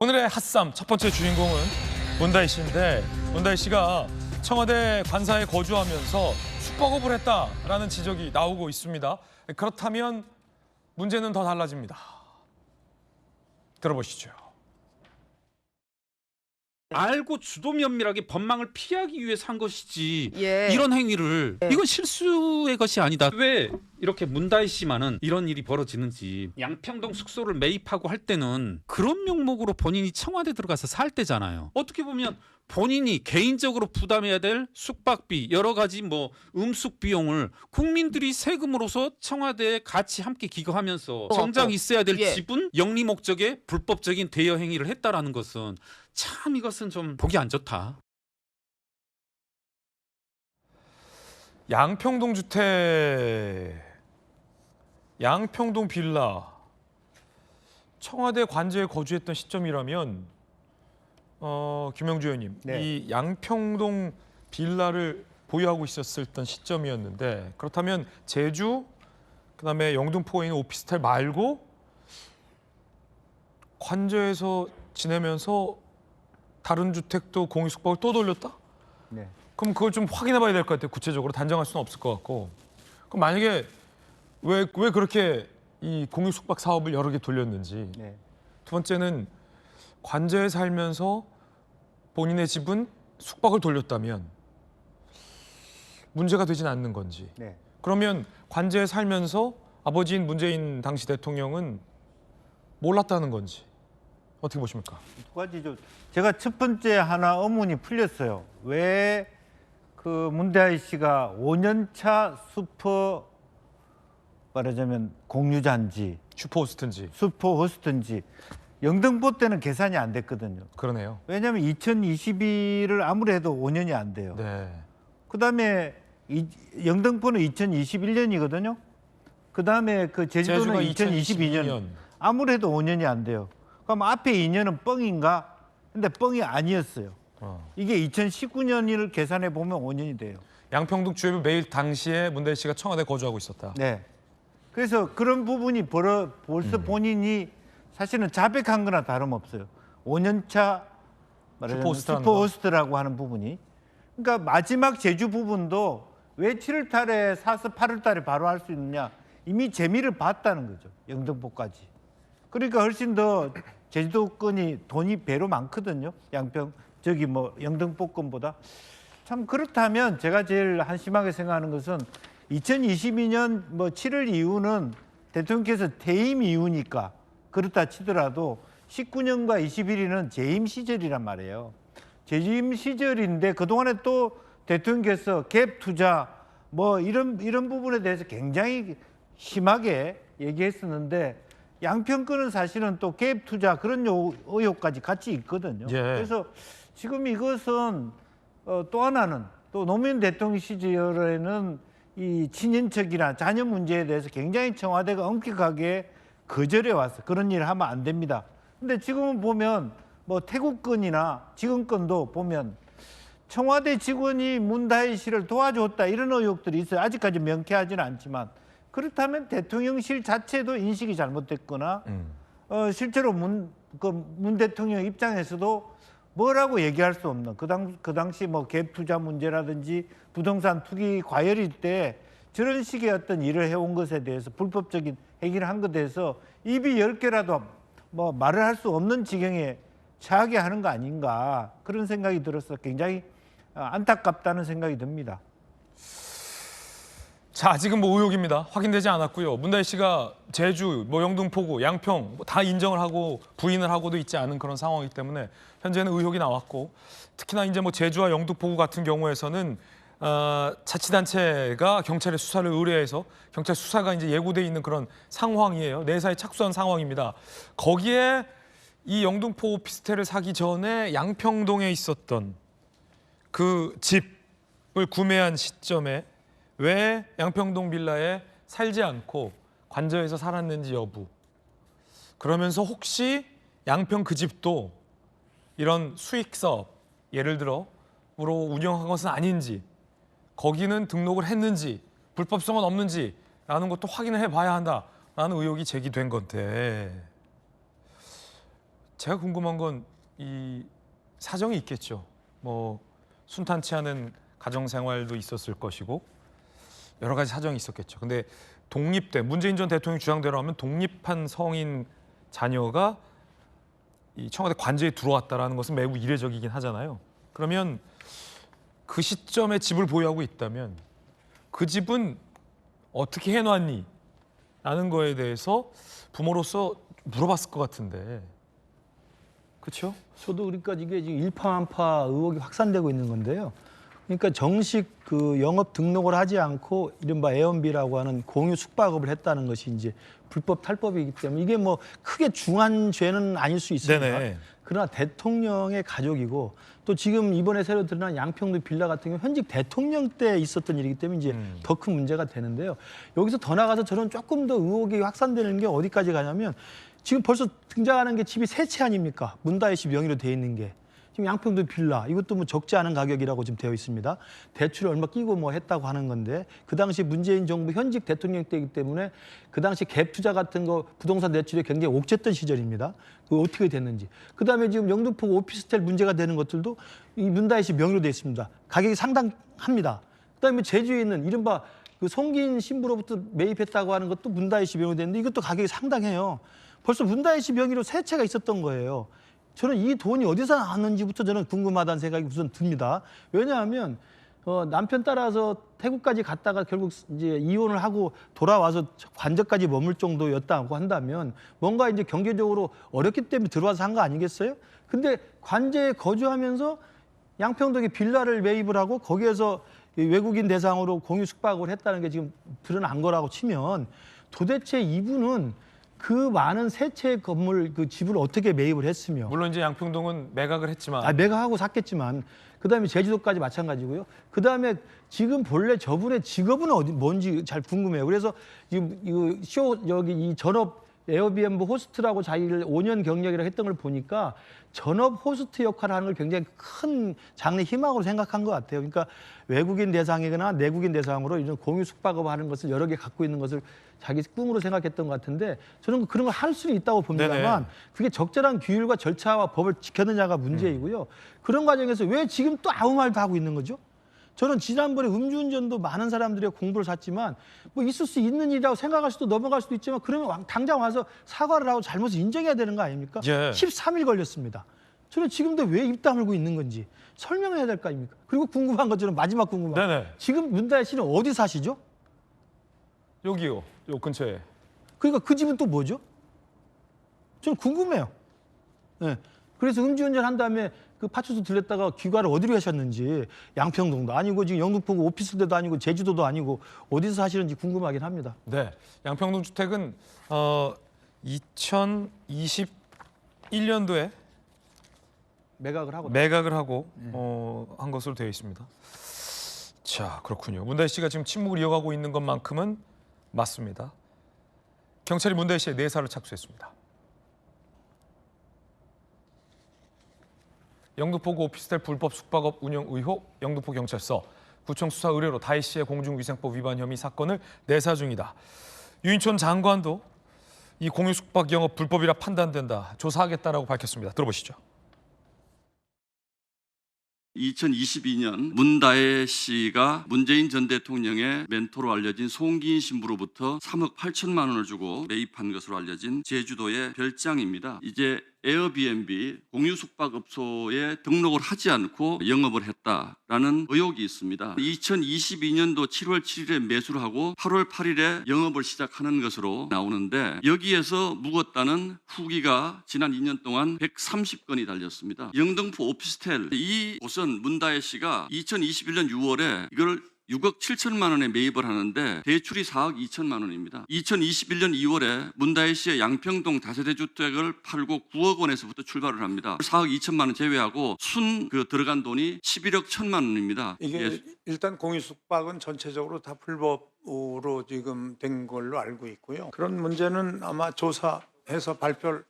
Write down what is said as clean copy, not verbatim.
오늘의 핫쌈 첫 번째 주인공은 문다희 씨인데, 문다희 씨가 청와대 관사에 거주하면서 숙박업을 했다라는 지적이 나오고 있습니다. 그렇다면 문제는 더 달라집니다. 들어보시죠. 알고 주도 면밀하게 법망을 피하기 위해서 한 것이지 예. 이런 행위를 이건 실수의 것이 아니다. 왜 이렇게 문다희 씨만은 이런 일이 벌어지는지. 양평동 숙소를 매입하고 할 때는 그런 명목으로 본인이 청와대 들어가서 살 때잖아요. 어떻게 보면 본인이 개인적으로 부담해야 될 숙박비, 여러 가지 뭐 음숙 비용을 국민들이 세금으로서 청와대에 같이 함께 기거하면서 정작 있어야 될 예. 지분 영리 목적의 불법적인 대여 행위를 했다라는 것은 참 이것은 좀 보기 안 좋다. 양평동 주택, 양평동 빌라, 청와대 관저에 거주했던 시점이라면 김영주 의원님, 네. 이 양평동 빌라를 보유하고 있었던 시점이었는데, 그렇다면 제주, 그다음에 영등포에 있는 오피스텔 말고 관저에서 지내면서 다른 주택도 공유 숙박을 또 돌렸다? 네. 그럼 그걸 좀 확인해 봐야 될 것 같아요. 구체적으로 단정할 수는 없을 것 같고. 그럼 만약에 왜 그렇게 이 공유 숙박 사업을 여러 개 돌렸는지. 네. 두 번째는 관저에 살면서 본인의 집은 숙박을 돌렸다면 문제가 되진 않는 건지. 네. 그러면 관저에 살면서 아버지인 문재인 당시 대통령은 몰랐다는 건지. 어떻게 보십니까? 두 가지죠. 제가 첫 번째 하나 의문이 풀렸어요. 왜 그 문다희 씨가 5년차 슈퍼 말하자면 공유자인지 슈퍼호스트인지. 슈퍼 호스트인지 영등포 때는 계산이 안 됐거든요. 그러네요. 왜냐하면 2022를 아무래도 5년이 안 돼요. 네. 그다음에 영등포는 2021년이거든요. 그다음에 그 제주도는 제주가 2022년. 아무래도 5년이 안 돼요. 그럼 앞에 2년은 뻥인가? 근데 뻥이 아니었어요. 이게 2019년을 계산해 보면 5년이 돼요. 양평동 주협을 매일 당시에 문다희 씨가 청와대에 거주하고 있었다. 네. 그래서 그런 부분이 벌써 본인이 사실은 자백한 거나 다름없어요. 5년차 슈퍼호스트라는 슈퍼호스트라고 하는 부분이. 그러니까 마지막 제주 부분도 왜 7월 달에 사서 8월 달에 바로 할 수 있느냐. 이미 재미를 봤다는 거죠. 영등포까지. 그러니까 훨씬 더 제주도권이 돈이 배로 많거든요. 영등포권보다. 참 그렇다면 제가 제일 한심하게 생각하는 것은 2022년 뭐 7월 이후는 대통령께서 퇴임 이후니까 그렇다 치더라도 19년과 21년은 재임 시절이란 말이에요. 재임 시절인데 그동안에 또 대통령께서 갭 투자 뭐 이런 부분에 대해서 굉장히 심하게 얘기했었는데 양평권은 사실은 또 갭 투자 그런 의혹까지 같이 있거든요. 예. 그래서 지금 이것은 또 하나는 또 노무현 대통령 시절에는 이 친인척이나 자녀 문제에 대해서 굉장히 청와대가 엄격하게 거절해 왔어. 그런 일을 하면 안 됩니다. 근데 지금은 보면 뭐 태국권이나 지금권도 보면 청와대 직원이 문다희 씨를 도와줬다 이런 의혹들이 있어요. 아직까지 명쾌하지는 않지만 그렇다면 대통령실 자체도 인식이 잘못됐거나 실제로 문 대통령 입장에서도 뭐라고 얘기할 수 없는 그 당시 뭐 갭 투자 문제라든지 부동산 투기 과열일 때 저런 식의 어떤 일을 해온 것에 대해서 불법적인 행위를 한 것에 대해서 입이 10개라도 뭐 말을 할 수 없는 지경에 처하게 하는 거 아닌가 그런 생각이 들어서 굉장히 안타깝다는 생각이 듭니다. 자, 아직은 뭐 의혹입니다. 확인되지 않았고요. 문다희 씨가 제주, 뭐 영등포구, 양평 다 인정을 하고 부인을 하고도 있지 않은 그런 상황이기 때문에 현재는 의혹이 나왔고, 특히나 이제 뭐 제주와 영등포구 같은 경우에서는 자치단체가 경찰에 수사를 의뢰해서 경찰 수사가 이제 예고돼 있는 그런 상황이에요. 내사에 착수한 상황입니다. 거기에 이 영등포 오피스텔을 사기 전에 양평동에 있었던 그 집을 구매한 시점에 왜 양평동 빌라에 살지 않고 관저에서 살았는지 여부. 그러면서 혹시 양평 그 집도 이런 수익 사업, 예를 들어로 운영한 것은 아닌지, 거기는 등록을 했는지, 불법성은 없는지라는 것도 확인을 해봐야 한다라는 의혹이 제기된 건데, 제가 궁금한 건 이 사정이 있겠죠. 뭐 순탄치 않은 가정 생활도 있었을 것이고 여러 가지 사정이 있었겠죠. 근데 독립된 문재인 전 대통령 주장대로 하면 독립한 성인 자녀가 이 청와대 관저에 들어왔다라는 것은 매우 이례적이긴 하잖아요. 그러면 그 시점에 집을 보유하고 있다면 그 집은 어떻게 해놨니? 라는 거에 대해서 부모로서 물어봤을 것 같은데. 그렇죠? 저도 그러니까 이게 지금 일파만파 의혹이 확산되고 있는 건데요. 그러니까 정식 그 영업 등록을 하지 않고 이른바 에어비라고 하는 공유 숙박업을 했다는 것이 이제 불법 탈법이기 때문에 이게 뭐 크게 중한 죄는 아닐 수 있습니다. 네네. 그러나 대통령의 가족이고 또 지금 이번에 새로 드러난 양평도 빌라 같은 경우 현직 대통령 때 있었던 일이기 때문에 이제 더 큰 문제가 되는데요. 여기서 더 나가서 저는 조금 더 의혹이 확산되는 게 어디까지 가냐면 지금 벌써 등장하는 게 집이 세 채 아닙니까? 문다혜 씨 명의로 돼 있는 게. 지금 양평도 빌라 이것도 뭐 적지 않은 가격이라고 지금 되어 있습니다. 대출을 얼마 끼고 뭐 했다고 하는 건데 그 당시 문재인 정부 현직 대통령 때이기 때문에 그 당시 갭 투자 같은 거 부동산 대출이 굉장히 옥죄했던 시절입니다. 그 어떻게 됐는지. 그다음에 지금 영등포 오피스텔 문제가 되는 것들도 이 문다혜 씨 명의로 돼 있습니다. 가격이 상당합니다. 그다음에 제주에 있는 이른바 그 송기인 신부로부터 매입했다고 하는 것도 문다혜 씨 명의로 됐는데 이것도 가격이 상당해요. 벌써 문다혜 씨 명의로 세 채가 있었던 거예요. 저는 이 돈이 어디서 나왔는지부터 저는 궁금하다는 생각이 우선 듭니다. 왜냐하면 남편 따라서 태국까지 갔다가 결국 이제 이혼을 하고 돌아와서 관저까지 머물 정도였다고 한다면 뭔가 이제 경제적으로 어렵기 때문에 들어와서 한 거 아니겠어요? 근데 관저에 거주하면서 양평동에 빌라를 매입을 하고 거기에서 외국인 대상으로 공유 숙박을 했다는 게 지금 드러난 거라고 치면 도대체 이분은 그 많은 세 채의 건물 그 집을 어떻게 매입을 했으며 물론 이제 양평동은 매각을 했지만 매각하고 샀겠지만 그다음에 제주도까지 마찬가지고요. 그다음에 지금 본래 저분의 직업은 뭔지 잘 궁금해요. 그래서 지금 이 전업 에어비앤비 호스트라고 자기를 5년 경력이라고 했던 걸 보니까 전업 호스트 역할을 하는 걸 굉장히 큰 장래 희망으로 생각한 것 같아요. 그러니까 외국인 대상이거나 내국인 대상으로 이런 공유 숙박업 하는 것을 여러 개 갖고 있는 것을 자기 꿈으로 생각했던 것 같은데 저는 그런 걸 할 수는 있다고 봅니다만 그게 적절한 규율과 절차와 법을 지켰느냐가 문제이고요. 그런 과정에서 왜 지금 또 아무 말도 하고 있는 거죠? 저는 지난번에 음주운전도 많은 사람들이 공부를 샀지만 뭐 있을 수 있는 일이라고 생각할 수도 넘어갈 수도 있지만 그러면 당장 와서 사과를 하고 잘못을 인정해야 되는 거 아닙니까? 예. 13일 걸렸습니다. 저는 지금도 왜 입 다물고 있는 건지 설명해야 될 거 아닙니까? 그리고 궁금한 것처럼 마지막 궁금한 거. 네네. 지금 문다혜 씨는 어디 사시죠? 여기요. 요 근처에. 그러니까 그 집은 또 뭐죠? 저는 궁금해요. 네. 그래서 음주운전 한 다음에 그 파출소 들렸다가 귀가를 어디로 하셨는지 양평동도 아니고 지금 영등포 오피스텔도 아니고 제주도도 아니고 어디서 사시는지 궁금하긴 합니다. 네. 양평동 주택은 2021년도에 매각을 하고 한 것으로 되어 있습니다. 자, 그렇군요. 문다혜 씨가 지금 침묵을 이어가고 있는 것만큼은 맞습니다. 경찰이 문다혜 씨의 내사를 착수했습니다. 영등포구 오피스텔 불법 숙박업 운영 의혹 영등포경찰서 구청 수사 의뢰로 다혜 씨의 공중위생법 위반 혐의 사건을 내사 중이다. 유인촌 장관도 이 공유 숙박 영업 불법이라 판단된다. 조사하겠다라고 밝혔습니다. 들어보시죠. 2022년 문다혜 씨가 문재인 전 대통령의 멘토로 알려진 송기인 신부로부터 3억 8천만 원을 주고 매입한 것으로 알려진 제주도의 별장입니다. 이제 에어비앤비 공유 숙박업소에 등록을 하지 않고 영업을 했다라는 의혹이 있습니다. 2022년도 7월 7일에 매수를 하고 8월 8일에 영업을 시작하는 것으로 나오는데 여기에서 묵었다는 후기가 지난 2년 동안 130건이 달렸습니다. 영등포 오피스텔 이 곳은 문다혜 씨가 2021년 6월에 이걸 6억 7천만 원에 매입을 하는데 대출이 4억 2천만 원입니다. 2021년 2월에 문다혜 씨의 양평동 다세대 주택을 팔고 9억 원에서부터 출발을 합니다. 4억 2천만 원 제외하고 들어간 돈이 11억 1천만 원입니다. 이게 일단 공유 숙박은 전체적으로 다 불법으로 지금 된 걸로 알고 있고요. 그런 문제는 아마 조사해서 발표를